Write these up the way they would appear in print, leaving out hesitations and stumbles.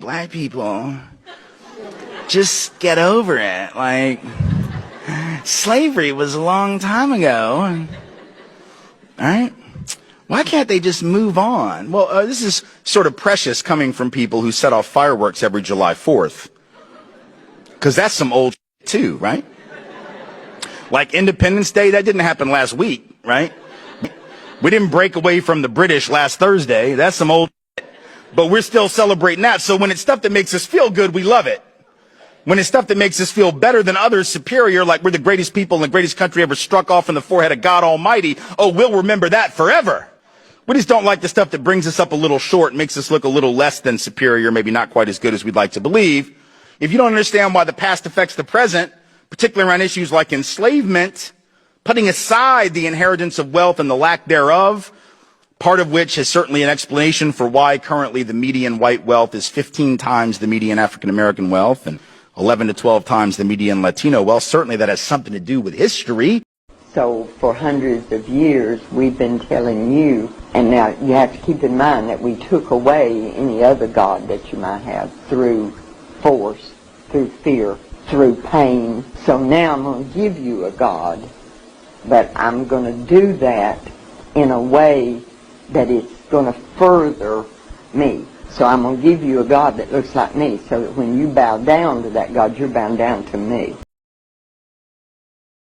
black people, just get over it. Like, slavery was a long time ago. All right? Why can't they just move on? Well, this is sort of precious coming from people who set off fireworks every July 4th. Because that's some old shit too, right? Like Independence Day, that didn't happen last week, right? We didn't break away from the British last Thursday. That's some old shit. But we're still celebrating that. So when it's stuff that makes us feel good, we love it. When it's stuff that makes us feel better than others, superior, like we're the greatest people in the greatest country ever struck off in the forehead of God Almighty, oh, we'll remember that forever. We just don't like the stuff that brings us up a little short, makes us look a little less than superior, maybe not quite as good as we'd like to believe. If you don't understand why the past affects the present, particularly around issues like enslavement, putting aside the inheritance of wealth and the lack thereof, part of which is certainly an explanation for why currently the median white wealth is 15 times the median African American wealth and 11 to 12 times the median Latino wealth. Certainly that has something to do with history. So for hundreds of years we've been telling you, and now you have to keep in mind that we took away any other God that you might have through force, through fear, through pain. So now I'm going to give you a God, but I'm going to do that in a way that it's going to further me. So I'm going to give you a God that looks like me, so that when you bow down to that God, you're bowing down to me.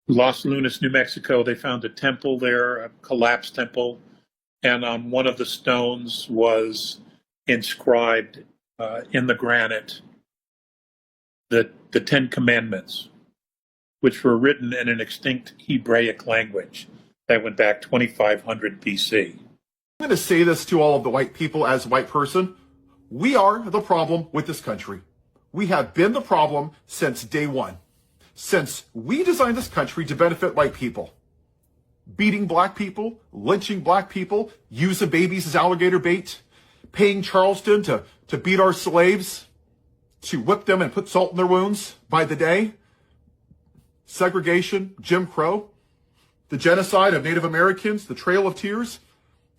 Los Lunas, New Mexico, they found a temple there, a collapsed temple, and on one of the stones was inscribed in the granite the Ten Commandments, which were written in an extinct Hebraic language that went back 2500 BC. I'm going to say this to all of the white people as a white person. We are the problem with this country. We have been the problem since day one. Since we designed this country to benefit white people. Beating black people, lynching black people, using babies as alligator bait, paying Charleston to beat our slaves, to whip them and put salt in their wounds by the day. Segregation, Jim Crow, the genocide of Native Americans, the Trail of Tears,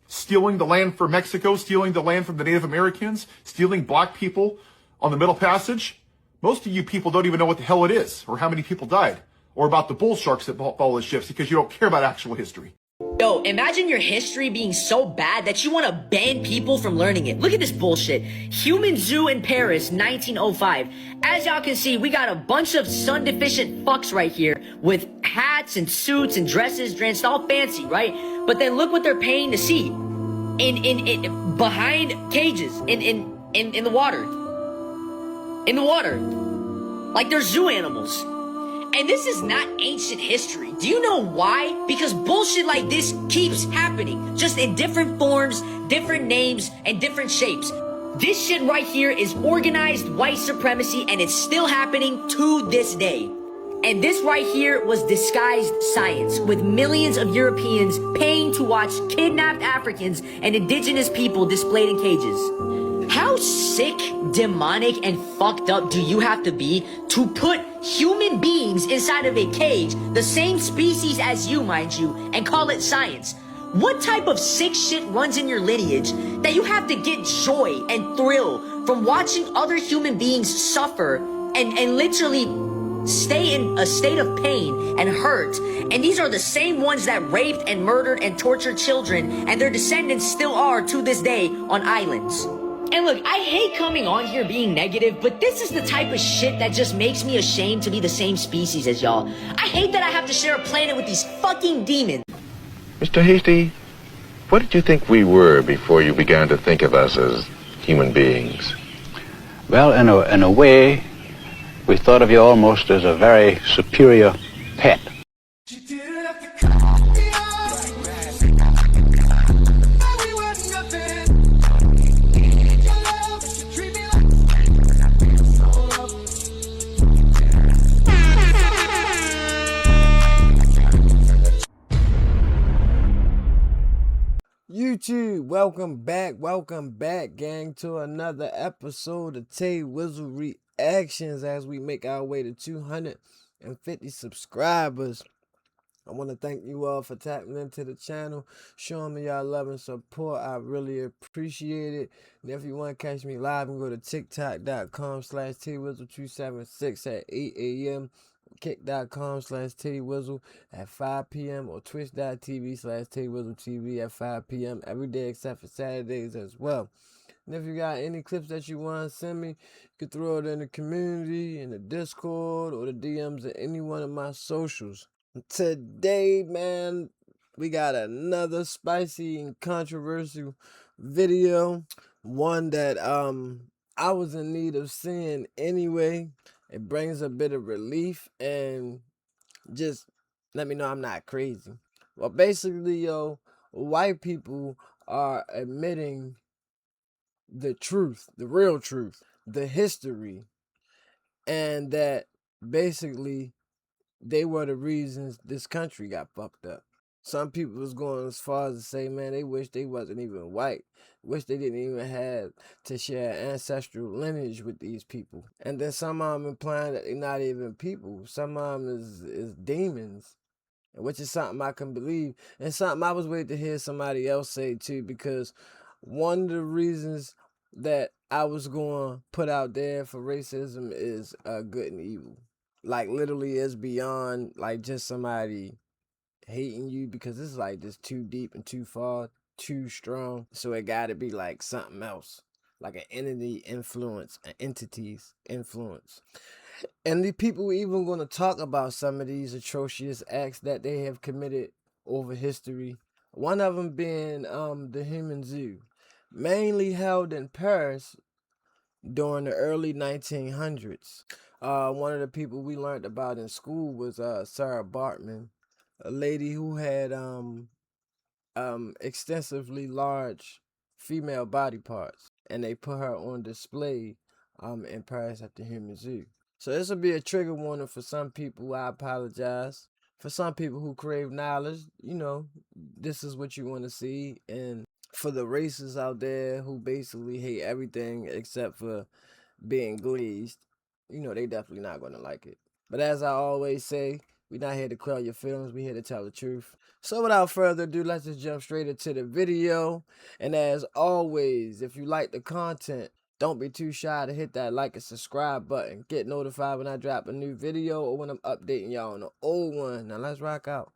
stealing the land from Mexico, stealing the land from the Native Americans, stealing black people on the Middle Passage. Most of you people don't even know what the hell it is, or how many people died, or about the bull sharks that follow the ships, because you don't care about actual history. Yo, imagine your history being so bad that you want to ban people from learning it. Look at this bullshit. Human Zoo in Paris, 1905. As y'all can see, we got a bunch of sun-deficient fucks right here with hats and suits and dresses dressed all fancy, right? But then look what they're paying to see. In behind cages, in the water. In the water. Like they're zoo animals. And this is not ancient history. Do you know why? Because bullshit like this keeps happening. Just in different forms, different names, and different shapes. This shit right here is organized white supremacy, and it's still happening to this day. And this right here was disguised science, with millions of Europeans paying to watch kidnapped Africans and indigenous people displayed in cages. How sick, demonic, and fucked up do you have to be to put human beings inside of a cage, the same species as you, mind you, and call it science? What type of sick shit runs in your lineage that you have to get joy and thrill from watching other human beings suffer and literally stay in a state of pain and hurt? And these are the same ones that raped and murdered and tortured children, and their descendants still are to this day on islands. And look, I hate coming on here being negative, but this is the type of shit that just makes me ashamed to be the same species as y'all. I hate that I have to share a planet with these fucking demons. Mr. Hasty, what did you think we were before you began to think of us as human beings? Well, in a way, we thought of you almost as a very superior pet. YouTube, welcome back, gang, to another episode of Tay Wizzle Reactions as we make our way to 250 subscribers. I want to thank you all for tapping into the channel, showing me y'all love and support. I really appreciate it. And if you want to catch me live, you can go to tiktok.com/twizzle276 at 8 a.m. kick.com/twizzle at 5 p.m. or twitch.tv/twizzletv at 5 p.m. every day except for Saturdays as well. And if you got any clips that you want to send me, you can throw it in the community, in the Discord, or the DMs of any one of my socials. Today, man, we got another spicy and controversial video. One that I was in need of seeing anyway. It brings a bit of relief and just let me know I'm not crazy. Well, basically, yo, white people are admitting the truth, the real truth, the history, and that basically they were the reasons this country got fucked up. Some people was going as far as to say, man, they wish they wasn't even white. Wish they didn't even have to share ancestral lineage with these people. And then some of them implying that they're not even people. Some of them is demons, which is something I can believe. And something I was waiting to hear somebody else say too, because one of the reasons that I was going to put out there for racism is good and evil. Like literally is beyond like just somebody hating you, because it's like just too deep and too far, too strong. So it got to be like something else, like an entity influence, an entity's influence. And the people even going to talk about some of these atrocious acts that they have committed over history. One of them being the human zoo, mainly held in Paris during the early 1900s. One of the people we learned about in school was Sarah Bartman, a lady who had extensively large female body parts, and they put her on display in Paris at the Human Zoo. So this will be a trigger warning for some people. I apologize. For some people who crave knowledge, you know, this is what you want to see. And for the racists out there who basically hate everything except for being glazed, you know, they definitely not going to like it. But as I always say, we're not here to quell your feelings. We're here to tell the truth. So without further ado, let's just jump straight into the video. And as always, if you like the content, don't be too shy to hit that like and subscribe button. Get notified when I drop a new video or when I'm updating y'all on the old one. Now let's rock out.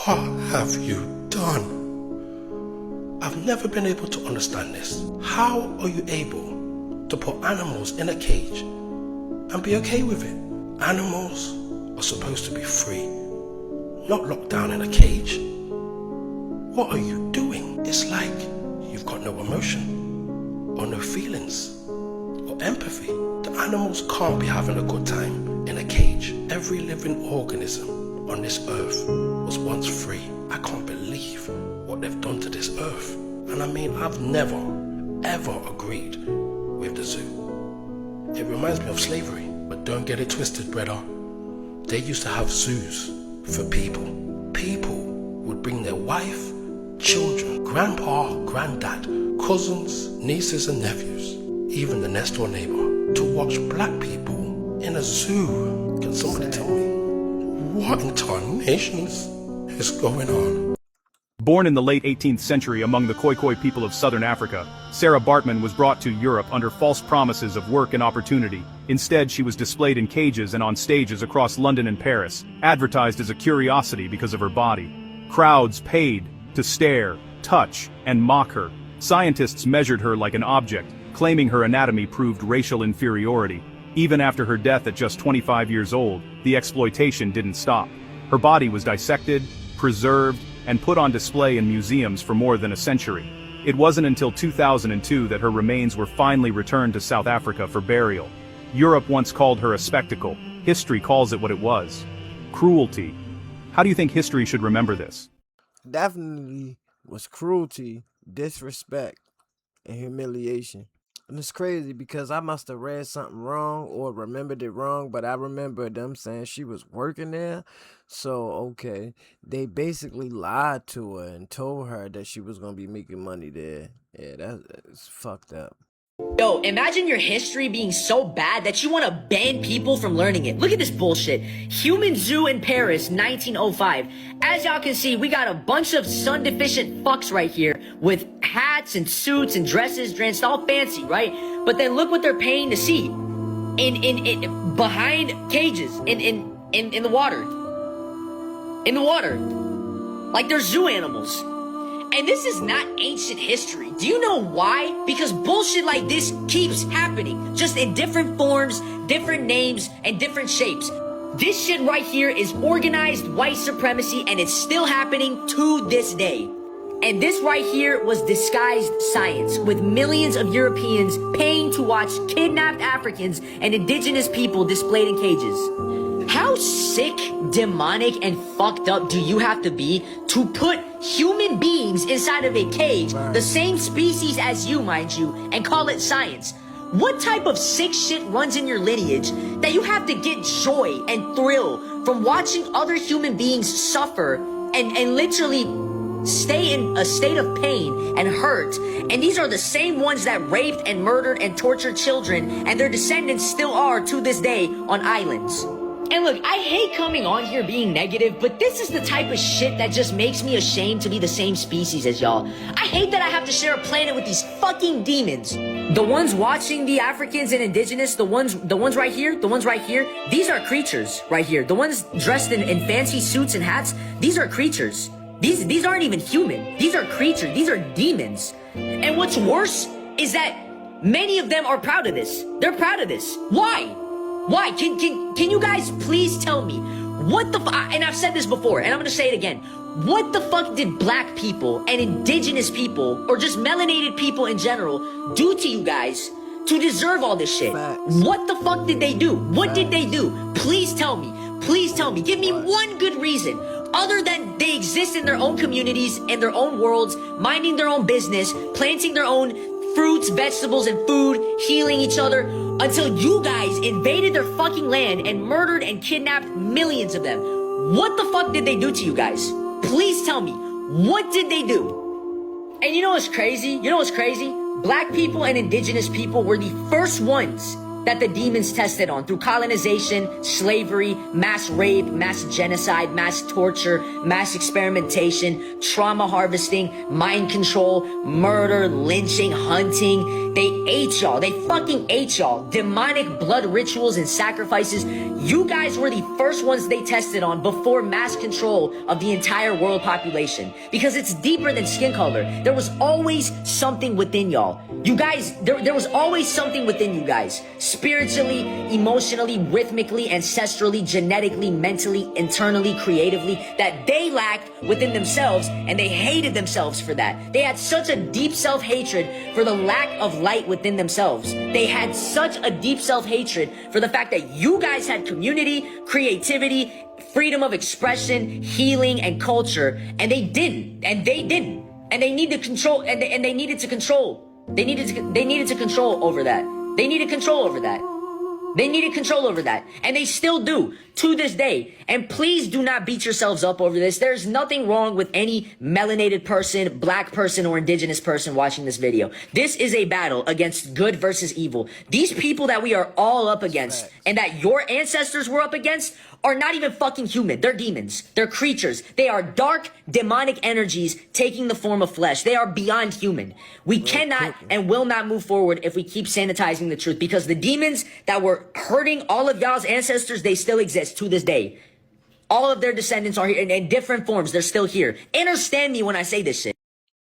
What have you done? I've never been able to understand this. How are you able to put animals in a cage and be okay with it? Animals are supposed to be free, not locked down in a cage. What are you doing? It's like you've got no emotion or no feelings or empathy. The animals can't be having a good time in a cage. Every living organism on this earth was once free. I can't believe what they've done to this earth. And I mean, I've never, ever agreed with the zoo. It reminds me of slavery, but don't get it twisted, brother. They used to have zoos for people. People would bring their wife, children, grandpa, granddad, cousins, nieces and nephews, even the next door neighbor, to watch black people in a zoo. Can somebody tell me what in tarnations is going on? Born in the late 18th century among the Khoikhoi people of southern Africa, Sarah Bartman was brought to Europe under false promises of work and opportunity. Instead, she was displayed in cages and on stages across London and Paris, advertised as a curiosity because of her body. Crowds paid to stare, touch, and mock her. Scientists measured her like an object, claiming her anatomy proved racial inferiority. Even after her death at just 25 years old, the exploitation didn't stop. Her body was dissected, preserved, and put on display in museums for more than a century. It wasn't until 2002 that her remains were finally returned to South Africa for burial. Europe once called her a spectacle. History calls it what it was: cruelty. How do you think history should remember this? Definitely was cruelty, disrespect, and humiliation. And it's crazy because I must have read something wrong or remembered it wrong, but I remember them saying she was working there. So, okay, they basically lied to her and told her that she was going to be making money there. Yeah, that's fucked up. Yo, imagine your history being so bad that you want to ban people from learning it. Look at this bullshit. Human Zoo in Paris, 1905. As y'all can see, we got a bunch of sun-deficient fucks right here with hats and suits and dresses dressed all fancy, right? But then look what they're paying to see. In behind cages, in the water. In the water. Like they're zoo animals. And this is not ancient history. Do you know why? Because bullshit like this keeps happening. Just in different forms, different names, and different shapes. This shit right here is organized white supremacy, and it's still happening to this day. And this right here was disguised science, with millions of Europeans paying to watch kidnapped Africans and indigenous people displayed in cages. How sick, demonic, and fucked up do you have to be to put human beings inside of a cage, the same species as you, mind you, and call it science? What type of sick shit runs in your lineage that you have to get joy and thrill from watching other human beings suffer and literally stay in a state of pain and hurt? And these are the same ones that raped and murdered and tortured children, and their descendants still are to this day on islands. And look, I hate coming on here being negative, but this is the type of shit that just makes me ashamed to be the same species as y'all. I hate that I have to share a planet with these fucking demons. The ones watching the Africans and indigenous, the ones right here, these are creatures right here. The ones dressed in fancy suits and hats, these are creatures. These aren't even human. These are creatures. These are demons. And what's worse is that many of them are proud of this. They're proud of this. Why? Why? Can you guys please tell me what the and I've said this before, and I'm gonna say it again. What the fuck did black people and indigenous people, or just melanated people in general, do to you guys to deserve all this shit? What the fuck did they do? What did they do? Please tell me. Please tell me. Give me one good reason. Other than they exist in their own communities, in their own worlds, minding their own business, planting their own fruits, vegetables, and food, healing each other, until you guys invaded their fucking land and murdered and kidnapped millions of them. What the fuck did they do to you guys? Please tell me. What did they do? And you know what's crazy? You know what's crazy? Black people and indigenous people were the first ones that the demons tested on through colonization, slavery, mass rape, mass genocide, mass torture, mass experimentation, trauma harvesting, mind control, murder, lynching, hunting. They ate y'all. They fucking ate y'all. Demonic blood rituals and sacrifices. You guys were the first ones they tested on before mass control of the entire world population. Because it's deeper than skin color. There was always something within y'all. You guys, there was always something within you guys. Spiritually, emotionally, rhythmically, ancestrally, genetically, mentally, internally, creatively, that they lacked within themselves, and they hated themselves for that. They had such a deep self-hatred for the lack of light within themselves. They had such a deep self-hatred for the fact that you guys had community, creativity, freedom of expression, healing, and culture, and they didn't. And they needed control, and they needed to control. They needed to control over that. They needed control over that. They needed control over that. And they still do to this day. And please do not beat yourselves up over this. There's nothing wrong with any melanated person, black person, or indigenous person watching this video. This is a battle against good versus evil. These people that we are all up against and that your ancestors were up against are not even fucking human. They're demons. They're creatures. They are dark, demonic energies taking the form of flesh. They are beyond human. We cannot and will not move forward if we keep sanitizing the truth, because the demons that were hurting all of y'all's ancestors, they still exist to this day. All of their descendants are here in different forms. They're still here. Understand me when I say this shit.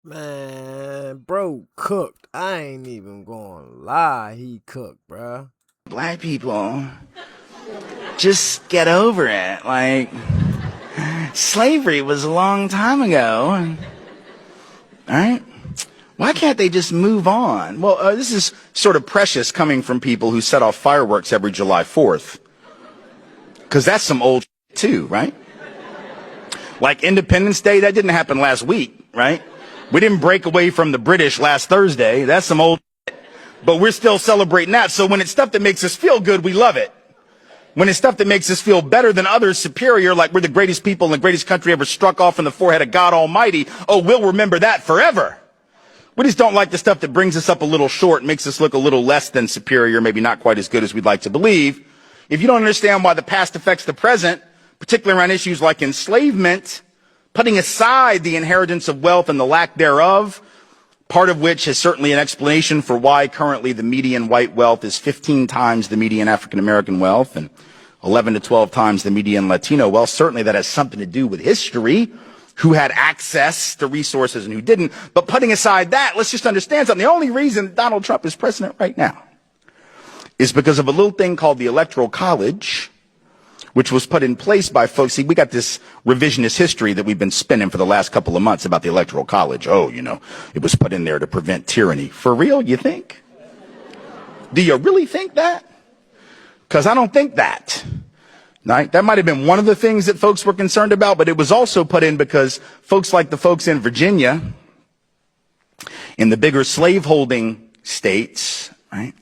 Man, bro cooked. I ain't even gonna lie. He cooked, bruh. Black people, just get over it. Like, slavery was a long time ago. Alright? Why can't they just move on? Well, this is sort of precious coming from people who set off fireworks every July 4th. Because that's some old shit too, right? Like Independence Day, that didn't happen last week, right? We didn't break away from the British last Thursday. That's some old shit. But we're still celebrating that. So when it's stuff that makes us feel good, we love it. When it's stuff that makes us feel better than others, superior, like we're the greatest people in the greatest country ever struck off in the forehead of God Almighty, oh, we'll remember that forever. We just don't like the stuff that brings us up a little short, makes us look a little less than superior, maybe not quite as good as we'd like to believe. If you don't understand why the past affects the present, particularly around issues like enslavement, putting aside the inheritance of wealth and the lack thereof, part of which is certainly an explanation for why currently the median white wealth is 15 times the median African American wealth and 11 to 12 times the median Latino wealth. Certainly that has something to do with history, who had access to resources and who didn't. But putting aside that, let's just understand something. The only reason Donald Trump is president right now is because of a little thing called the Electoral College, which was put in place by folks. See, we got this revisionist history that we've been spinning for the last couple of months about the Electoral College. Oh, it was put in there to prevent tyranny. For real, you think? Do you really think that? Because I don't think that. Right? That might have been one of the things that folks were concerned about, but it was also put in because folks like the folks in Virginia, in the bigger slaveholding states, right,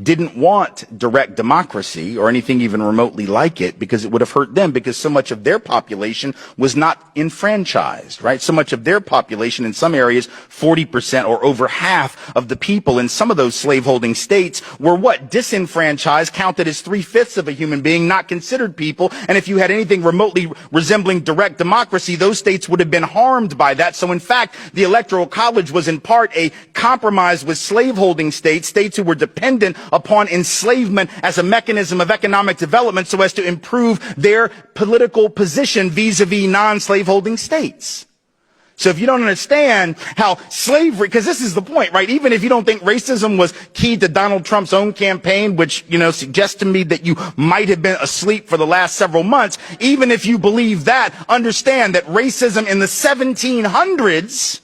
didn't want direct democracy or anything even remotely like it because it would have hurt them, because so much of their population was not enfranchised, right? So much of their population in some areas, 40% or over half of the people in some of those slaveholding states were what? Disenfranchised, counted as 3/5 of a human being, not considered people. And if you had anything remotely resembling direct democracy, those states would have been harmed by that. So in fact, the Electoral College was in part a compromise with slaveholding states, states who were dependent upon enslavement as a mechanism of economic development so as to improve their political position vis-a-vis non-slaveholding states. So if you don't understand how slavery, because this is the point, right? Even if you don't think racism was key to Donald Trump's own campaign, which, suggests to me that you might have been asleep for the last several months, even if you believe that, understand that racism in the 1700s,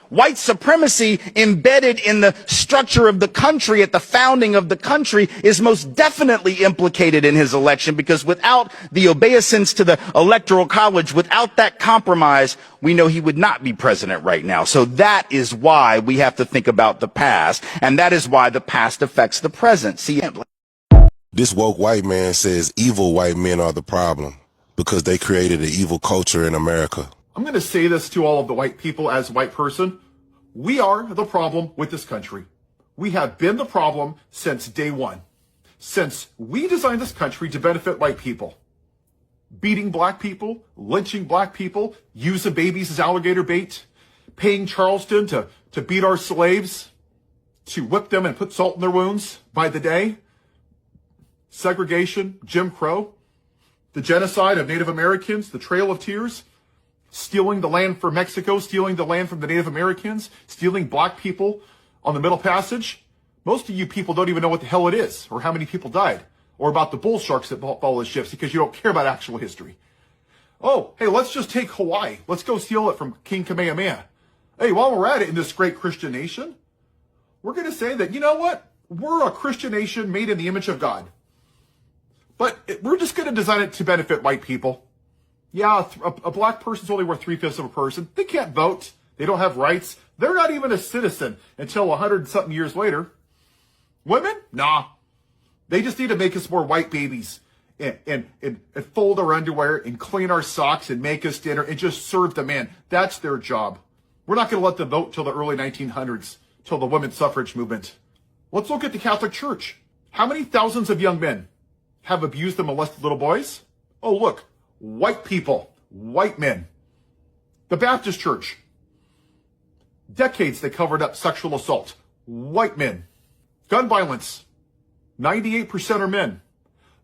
white supremacy embedded in the structure of the country at the founding of the country is most definitely implicated in his election, because without the obeisance to the Electoral College, without that compromise, we know he would not be president right now. So that is why we have to think about the past, and that is why the past affects the present. See, this woke white man says evil white men are the problem because they created an evil culture in America. I'm going to say this to all of the white people as a white person. We are the problem with this country. We have been the problem since day one. Since we designed this country to benefit white people. Beating black people, lynching black people, using babies as alligator bait, paying Charleston to beat our slaves, to whip them and put salt in their wounds by the day. Segregation, Jim Crow, the genocide of Native Americans, the Trail of Tears, stealing the land from Mexico, stealing the land from the Native Americans, stealing black people on the Middle Passage. Most of you people don't even know what the hell it is, or how many people died, or about the bull sharks that follow the ships, because you don't care about actual history. Oh, hey, let's just take Hawaii. Let's go steal it from King Kamehameha. Hey, while we're at it in this great Christian nation, we're going to say that, you know what? We're a Christian nation made in the image of God. But we're just going to design it to benefit white people. Yeah, a black person's only worth 3/5 of a person. They can't vote. They don't have rights. They're not even a citizen until 100-something years later. Women? Nah. They just need to make us more white babies and fold our underwear and clean our socks and make us dinner and just serve the man. That's their job. We're not going to let them vote till the early 1900s, till the women's suffrage movement. Let's look at the Catholic Church. How many thousands of young men have abused and molested little boys? Oh, look. White people, white men. The Baptist Church. Decades they covered up sexual assault. White men. Gun violence. 98% are men.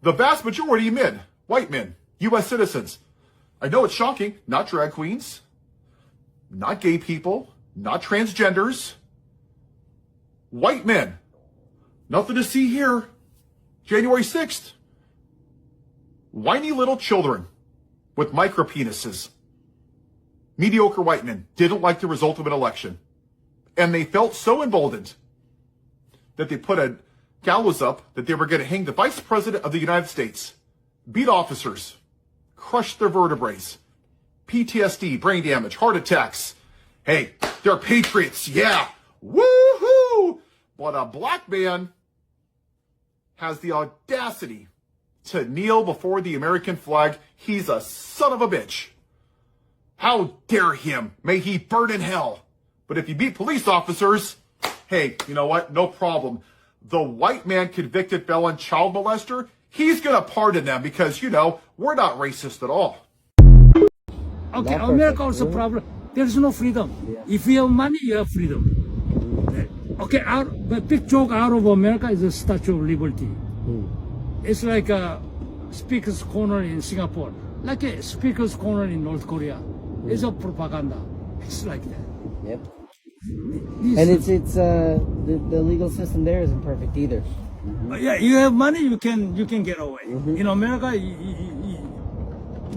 The vast majority men. White men. U.S. citizens. I know it's shocking. Not drag queens. Not gay people. Not transgenders. White men. Nothing to see here. January 6th. Whiny little children with micro penises. Mediocre white men didn't like the result of an election. And they felt so emboldened that they put a gallows up that they were going to hang the vice president of the United States, beat officers, crush their vertebrae, PTSD, brain damage, heart attacks. Hey, they're patriots, yeah, woohoo! But a black man has the audacity to kneel before the American flag. He's a son of a bitch. How dare him? May he burn in hell. But But if you beat police officers, hey, you know what? No problem. The white man convicted felon child molester, he's going to pardon them because, you know, we're not racist at all. Okay, America also problem. There's no freedom. Yeah. If you have money, you have freedom. Okay, the big joke out of America is the Statue of Liberty. It's like a speaker's corner in Singapore, like a speaker's corner in North Korea. It's a propaganda. It's like that. Yep. And it's the legal system there isn't perfect either. Yeah, you have money, you can get away. In America,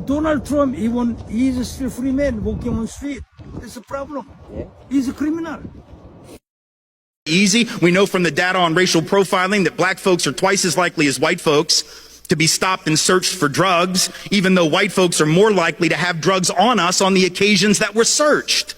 Donald Trump, he's still free man walking on the street. It's a problem. Yeah. He's a criminal. Easy. We know from the data on racial profiling that black folks are twice as likely as white folks to be stopped and searched for drugs, even though white folks are more likely to have drugs on us on the occasions that we're searched.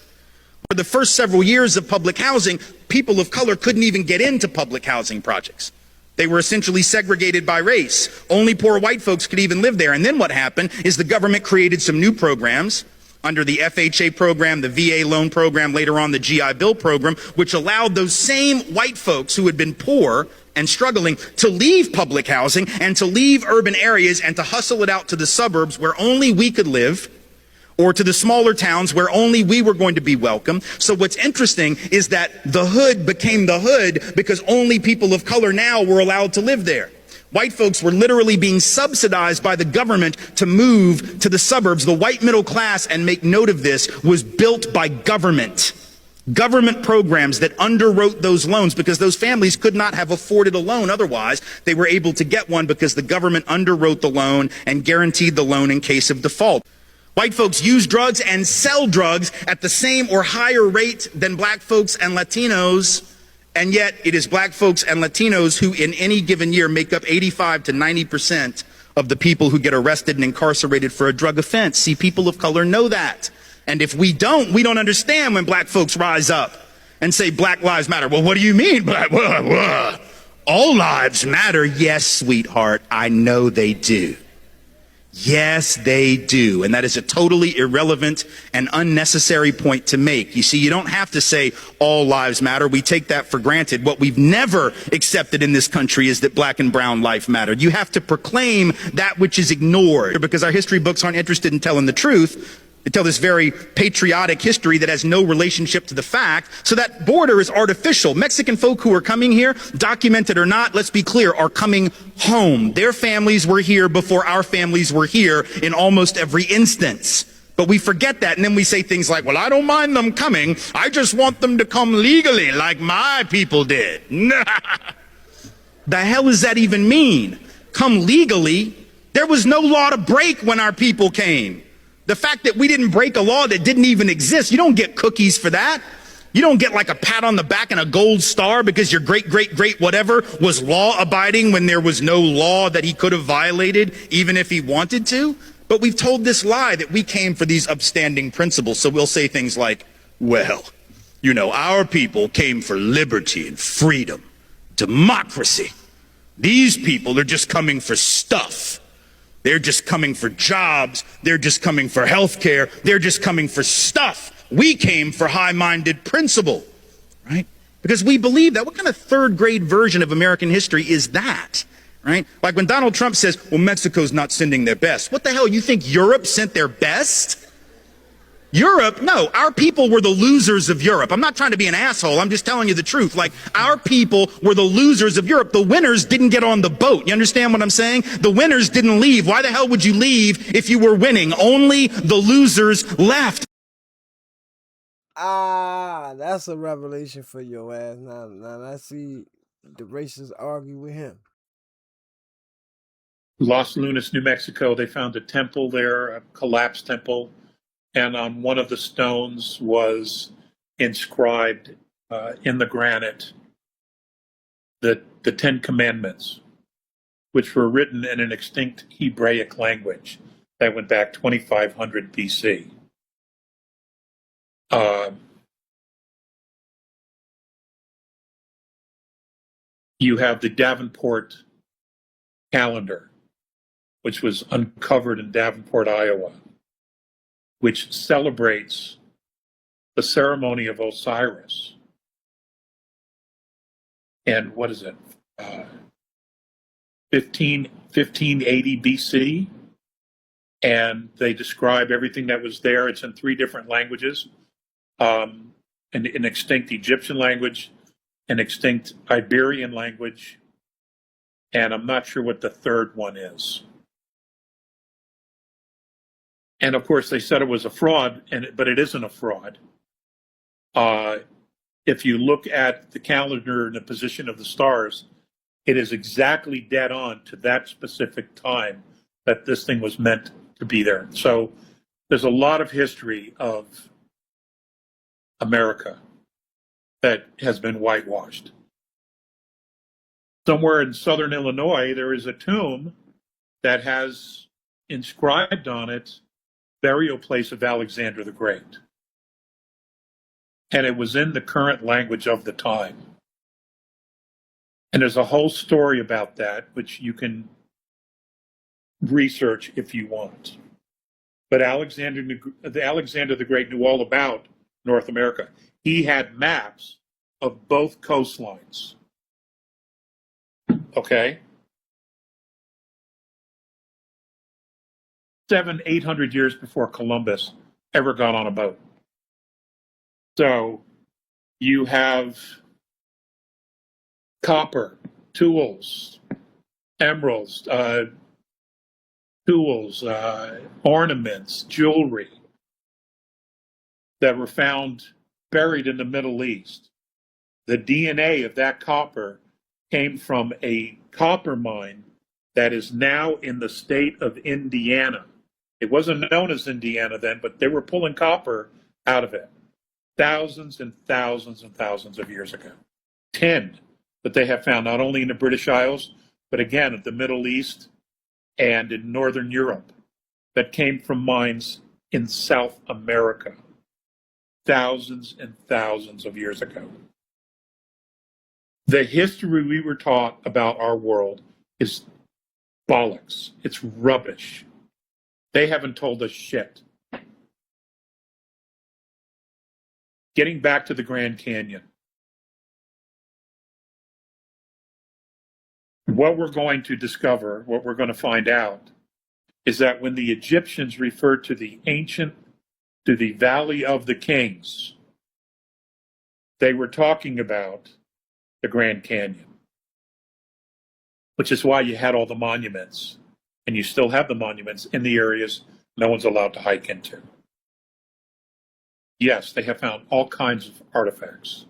For the first several years of public housing, people of color couldn't even get into public housing projects. They were essentially segregated by race. Only poor white folks could even live there. And then what happened is the government created some new programs under the FHA program, the VA loan program, later on the GI Bill program, which allowed those same white folks who had been poor and struggling to leave public housing and to leave urban areas and to hustle it out to the suburbs where only we could live, or to the smaller towns where only we were going to be welcome. So what's interesting is that the hood became the hood because only people of color now were allowed to live there. White folks were literally being subsidized by the government to move to the suburbs. The white middle class, and make note of this, was built by government. Government programs that underwrote those loans because those families could not have afforded a loan otherwise. They were able to get one because the government underwrote the loan and guaranteed the loan in case of default. White folks use drugs and sell drugs at the same or higher rate than black folks and Latinos. And yet it is black folks and Latinos who in any given year make up 85 to 90% of the people who get arrested and incarcerated for a drug offense. See, people of color know that. And if we don't understand when black folks rise up and say Black Lives Matter. Well, what do you mean? All lives matter. Yes, sweetheart, I know they do. Yes, they do. And that is a totally irrelevant and unnecessary point to make. You see, you don't have to say all lives matter. We take that for granted. What we've never accepted in this country is that black and brown life matter. You have to proclaim that which is ignored because our history books aren't interested in telling the truth. They tell this very patriotic history that has no relationship to the fact. So that border is artificial. Mexican folk who are coming here, documented or not, let's be clear, are coming home. Their families were here before our families were here in almost every instance. But we forget that, and then we say things like, well, I don't mind them coming. I just want them to come legally like my people did. The hell does that even mean? Come legally? There was no law to break when our people came. The fact that we didn't break a law that didn't even exist, you don't get cookies for that. You don't get like a pat on the back and a gold star because your great whatever was law abiding when there was no law that he could have violated even if he wanted to. But we've told this lie that we came for these upstanding principles. So we'll say things like, well, you know, our people came for liberty and freedom, democracy. These people are just coming for stuff. They're just coming for jobs. They're just coming for health care. They're just coming for stuff. We came for high-minded principle, right? Because we believe that. What kind of third-grade version of American history is that, right? Like when Donald Trump says, well, Mexico's not sending their best. What the hell? You think Europe sent their best? Europe? No, our people were the losers of Europe. I'm not trying to be an asshole. I'm just telling you the truth. Like, our people were the losers of Europe. The winners didn't get on the boat. You understand what I'm saying? The winners didn't leave. Why the hell would you leave if you were winning? Only the losers left. That's a revelation for your ass. Now I see the racists argue with him. Los Lunas, New Mexico, they found a temple there, a collapsed temple. And on one of the stones was inscribed in the granite the Ten Commandments, which were written in an extinct Hebraic language that went back 2500 BC. You have the Davenport calendar, which was uncovered in Davenport, Iowa, which celebrates the ceremony of Osiris. And what is it? 1580 BC. And they describe everything that was there. It's in 3 different languages. An extinct Egyptian language, an extinct Iberian language, and I'm not sure what the third one is. And of course, they said it was a fraud, but it isn't a fraud. If you look at the calendar and the position of the stars, it is exactly dead on to that specific time that this thing was meant to be there. So there's a lot of history of America that has been whitewashed. Somewhere in southern Illinois, there is a tomb that has inscribed on it burial place of Alexander the Great. And it was in the current language of the time. And there's a whole story about that, which you can research if you want. But Alexander the Great knew all about North America. He had maps of both coastlines. Okay? 700-800 years before Columbus ever got on a boat. So you have copper, tools, emeralds, tools, ornaments, jewelry that were found buried in the Middle East. The DNA of that copper came from a copper mine that is now in the state of Indiana. It wasn't known as Indiana then, but they were pulling copper out of it thousands and thousands and thousands of years ago. 10 that they have found not only in the British Isles, but again in the Middle East and in Northern Europe that came from mines in South America thousands and thousands of years ago. The history we were taught about our world is bollocks. It's rubbish. They haven't told us shit. Getting back to the Grand Canyon. What we're going to discover, what we're going to find out, is that when the Egyptians referred to the Valley of the Kings, they were talking about the Grand Canyon, which is why you had all the monuments, and you still have the monuments in the areas no one's allowed to hike into. Yes, they have found all kinds of artifacts.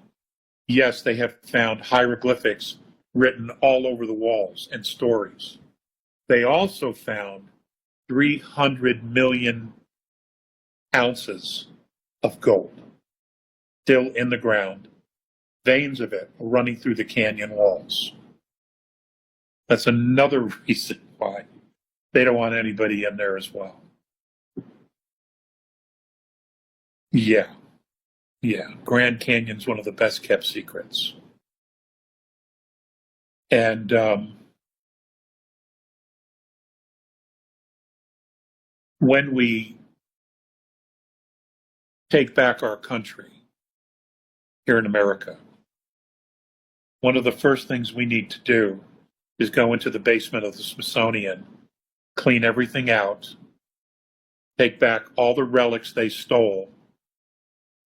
Yes, they have found hieroglyphics written all over the walls and stories. They also found 300 million ounces of gold still in the ground, veins of it running through the canyon walls. That's another reason why they don't want anybody in there as well. Yeah. Grand Canyon's one of the best kept secrets. And when we take back our country here in America, one of the first things we need to do is go into the basement of the Smithsonian, clean everything out, take back all the relics they stole,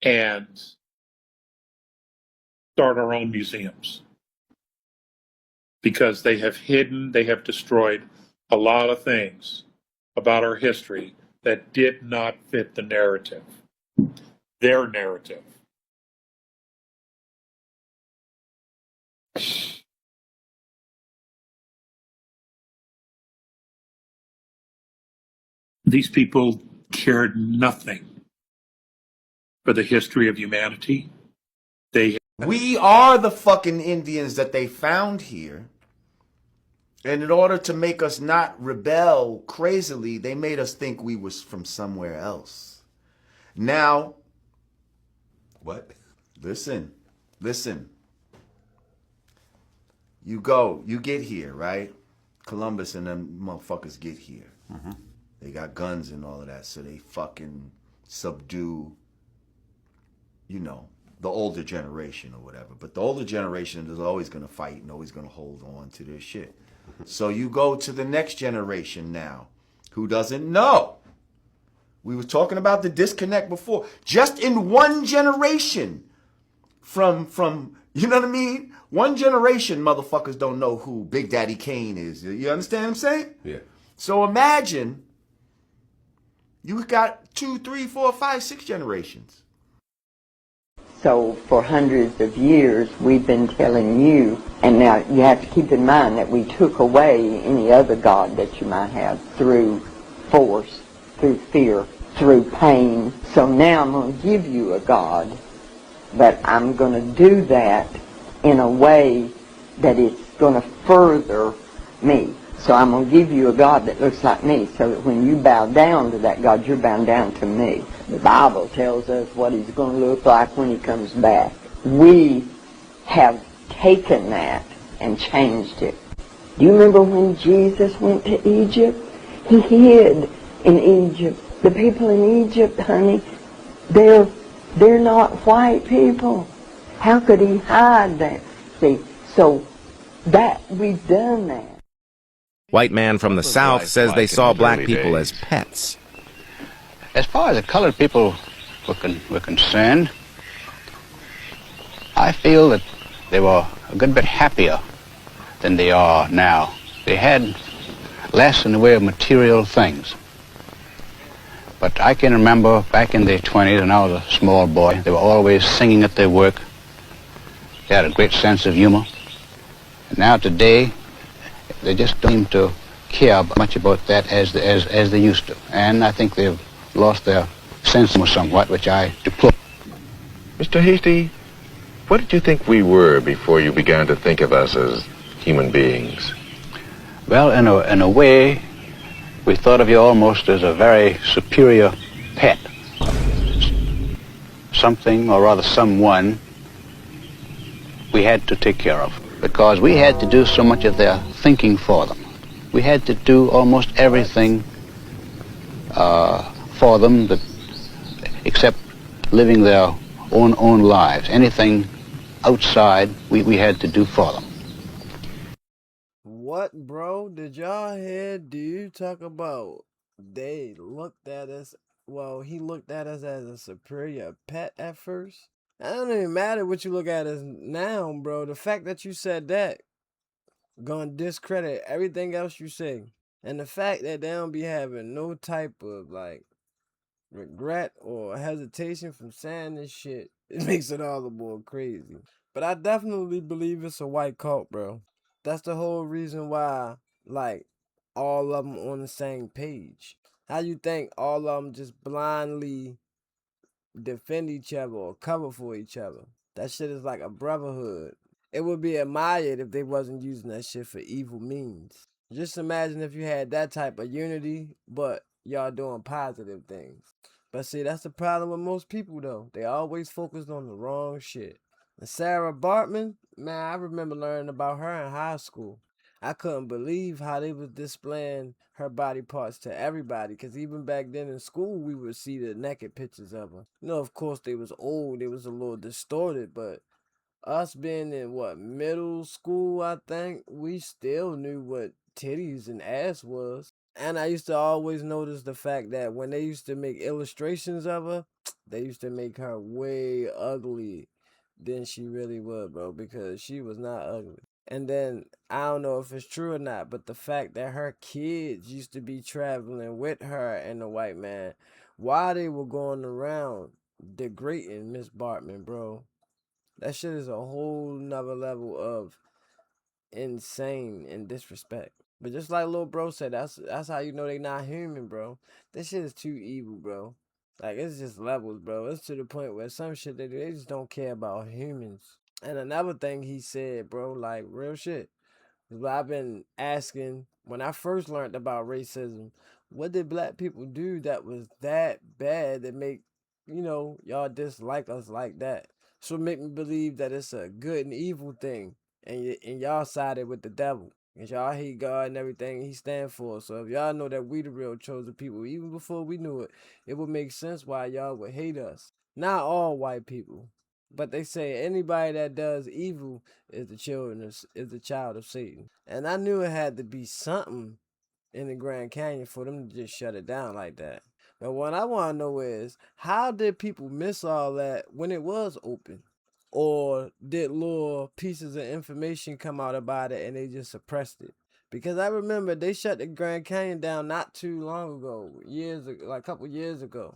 and start our own museums. Because they have destroyed a lot of things about our history that did not fit the narrative, their narrative. These people cared nothing for the history of humanity. We are the fucking Indians that they found here. And in order to make us not rebel crazily, they made us think we was from somewhere else. Now, what? Listen. You get here, right? Columbus and them motherfuckers get here. Mm-hmm. They got guns and all of that, so they fucking subdue you know, the older generation or whatever. But the older generation is always going to fight and always going to hold on to their shit. So you go to the next generation now who doesn't know. We were talking about the disconnect before. Just in one generation from you know what I mean? One generation, motherfuckers don't know who Big Daddy Kane is. You understand what I'm saying? Yeah. So imagine you got 2, 3, 4, 5, 6 generations. So for hundreds of years, we've been telling you, and now you have to keep in mind that we took away any other God that you might have through force, through fear, through pain. So now I'm going to give you a God, but I'm going to do that in a way that it's going to further me. So I'm going to give you a God that looks like me, so that when you bow down to that God, you're bowing down to me. The Bible tells us what he's going to look like when he comes back. We have taken that and changed it. Do you remember when Jesus went to Egypt? He hid in Egypt. The people in Egypt, honey, they're not white people. How could he hide that? See, so that we've done that. White man from the South says they saw black people as pets. As far as the colored people were concerned, I feel that they were a good bit happier than they are now. They had less in the way of material things. But I can remember back in their 20s when I was a small boy, they were always singing at their work. They had a great sense of humor. And now today, they just don't seem to care much about that as they used to. And I think they've lost their sense of humor somewhat, which I deplore. Mr. Hasty, what did you think we were before you began to think of us as human beings? Well, in a way, we thought of you almost as a very superior pet. Something, or rather someone, we had to take care of, because we had to do so much of their thinking for them. We had to do almost everything for them, except living their own lives. Anything outside, we had to do for them. What, bro? Did y'all hear dude talk about they looked at us, well, he looked at us as a superior pet at first? It don't even matter what you look at us now, bro. The fact that you said that gonna discredit everything else you say. And the fact that they don't be having no type of like regret or hesitation from saying this shit, it makes it all the more crazy. But I definitely believe it's a white cult, bro. That's the whole reason why, like, all of them on the same page. How you think all of them just blindly defend each other or cover for each other? That shit is like a brotherhood. It would be admired if they wasn't using that shit for evil means. Just imagine if you had that type of unity, but y'all doing positive things. But see, that's the problem with most people, though. They always focused on the wrong shit. And Sarah Bartman, man, I remember learning about her in high school. I couldn't believe how they was displaying her body parts to everybody, because even back then in school, we would see the naked pictures of her. You know, of course, they was old, they was a little distorted, but us being in middle school, I think, we still knew what titties and ass was. And I used to always notice the fact that when they used to make illustrations of her, they used to make her way ugly than she really was, bro, because she was not ugly. And then I don't know if it's true or not, but the fact that her kids used to be traveling with her and the white man while they were going around degrading Miss Bartman, bro. That shit is a whole nother level of insane and disrespect. But just like little bro said, that's how you know they not human, bro. This shit is too evil, bro. Like, it's just levels, bro. It's to the point where some shit they just don't care about humans. And another thing he said, bro, like real shit. But I've been asking when I first learned about racism, what did black people do that was that bad that make, y'all dislike us like that? So make me believe that it's a good and evil thing, and y'all sided with the devil. Because y'all hate God and everything he stands for. So if y'all know that we the real chosen people, even before we knew it, it would make sense why y'all would hate us. Not all white people. But they say anybody that does evil is the child of Satan. And I knew it had to be something in the Grand Canyon for them to just shut it down like that. But what I want to know is, how did people miss all that when it was open? Or did little pieces of information come out about it and they just suppressed it? Because I remember they shut the Grand Canyon down not too long ago, like a couple years ago.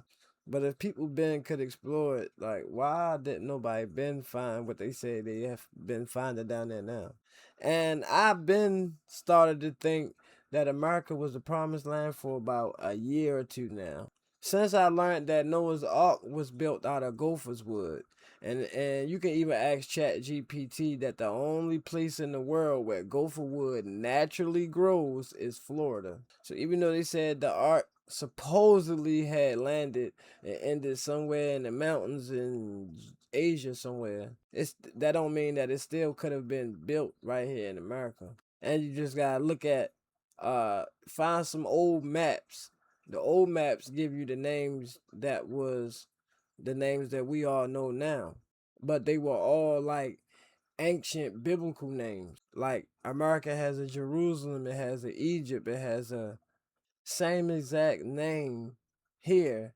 But if people could explore it, like, why didn't nobody been find what they say they have been finding down there now? And I've been started to think that America was the promised land for about a year or two now. Since I learned that Noah's Ark was built out of gopher's wood. And you can even ask ChatGPT that the only place in the world where gopher wood naturally grows is Florida. So even though they said the ark supposedly had landed and ended somewhere in the mountains in Asia somewhere, that don't mean that it still could have been built right here in America. And you just gotta look at find some old maps. The old maps give you the names that we all know now, but they were all like ancient biblical names. Like America has a Jerusalem, it has a Egypt, it has a same exact name here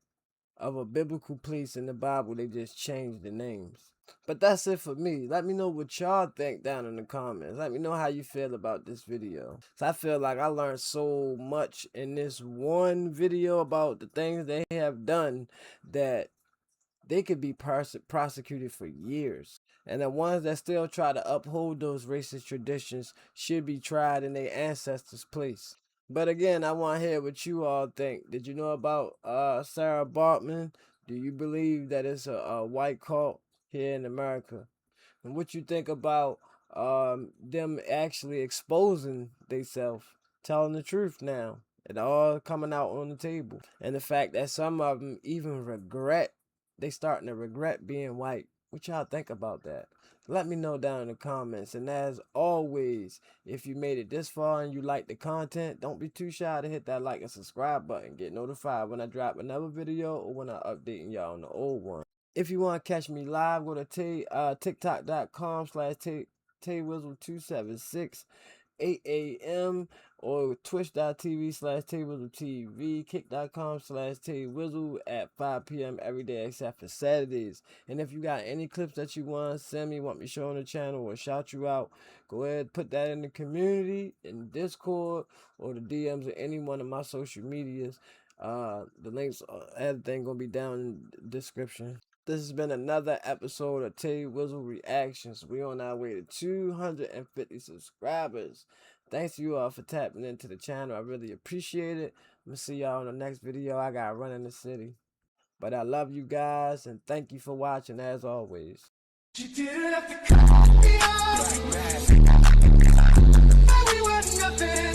of a biblical place in the Bible. They just changed the names. But that's it for me. Let me know what y'all think down in the comments. Let me know how you feel about this video. So I feel like I learned so much in this one video about the things they have done that they could be prosecuted for years. And the ones that still try to uphold those racist traditions should be tried in their ancestors' place. But again, I want to hear what you all think. Did you know about Sarah Bartman? Do you believe that it's a white cult here in America? And what you think about them actually exposing themselves, telling the truth now? It all coming out on the table. And the fact that some of them even they starting to regret being white. What y'all think about that? Let me know down in the comments. And as always, if you made it this far and you like the content, don't be too shy to hit that like and subscribe button. Get notified when I drop another video or when I update y'all on the old one. If you want to catch me live, go to tiktok.com/TayWizzle276. 8 a.m. or twitch.tv/TayWizzleTV, kick.com/TayWizzle at 5 p.m. every day except for Saturdays. And if you got any clips that you want to send me, want me to show on the channel or shout you out, go ahead, put that in the community, in Discord, or the DMs of any one of my social medias. The links, everything gonna be down in the description. This has been another episode of Tay Wizzle Reactions. We on our way to 250 subscribers. Thanks to you all for tapping into the channel. I really appreciate it. I'm going to see y'all in the next video. I got to run in the city. But I love you guys, and thank you for watching as always. She didn't have to cut me off. We were nothing.